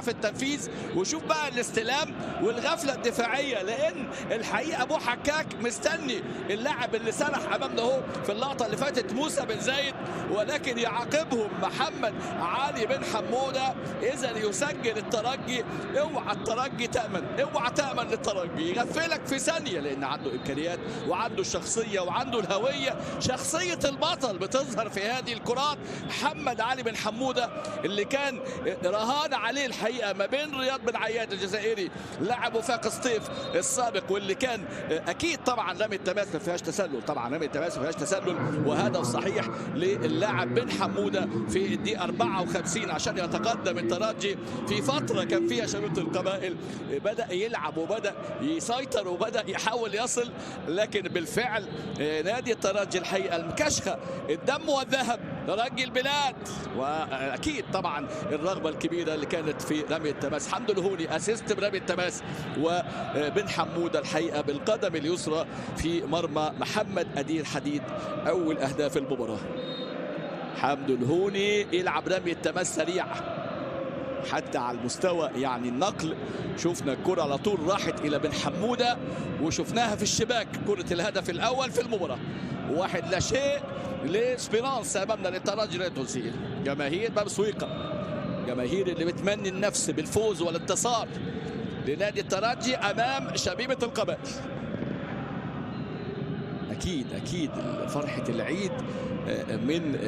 في التنفيذ. وشوف بقى الاستلام والغفله الدفاعيه، لان الحقيقه ابو حكاك مستني اللاعب اللي سرح امامنا اهو في اللقطه اللي فاتت موسى بن زايد، ولكن يعاقبهم محمد علي بن حموده. اذا يسجل الترجي. اوعى الترجي تامن، اوعى تامن للترجي، يغفلك في ثانيه لان عنده امكانيات وعنده الشخصيه وعنده الهويه. شخصيه البطل بتظهر في هذه الكرات. محمد علي بن حموده اللي كان رهان عليه الحقيقه ما بين رياض بن عياد الجزائري لاعب وفاق سطيف السابق، واللي كان اكيد طبعا رمي التماس ما فيهاش تسلل، طبعا رمي التماس ما فيهاش تسلل، وهدف صحيح للاعب بن حموده في الدقيقه 54 عشان يتقدم الترجي في فتره كان فيها شبيبه القبائل بدا يلعب وبدا يسيطر وبدا يحاول يصل، لكن بالفعل نادي الترجي الحقيقه المكشخه الدم والذهب ترجي البلاد، واكيد طبعا الرغبه الكبيره اللي كانت في رمي التماس. حمد الهوني اسيست برمي التماس، وبن حموده الحقيقه بالقدم اليسرى في مرمى محمد أدير حديد اول اهداف المباراه. حمد الهوني يلعب رمي التماس سريع حتى على المستوى يعني النقل. شفنا الكرة على طول راحت الى بن حموده وشفناها في الشباك، كرة الهدف الاول في المباراة. 1-0 لسبيرانس امامنا للترجي التونسي. جماهير باب سويقة، جماهير اللي بتمني النفس بالفوز والانتصار لنادي الترجي امام شبيبة القبائل. اكيد فرحة العيد من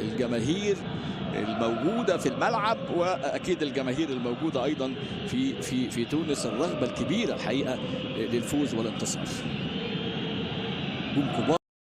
الجماهير الموجودة في الملعب، واكيد الجماهير الموجودة ايضا في تونس. الرغبة الكبيرة الحقيقة للفوز والانتصار.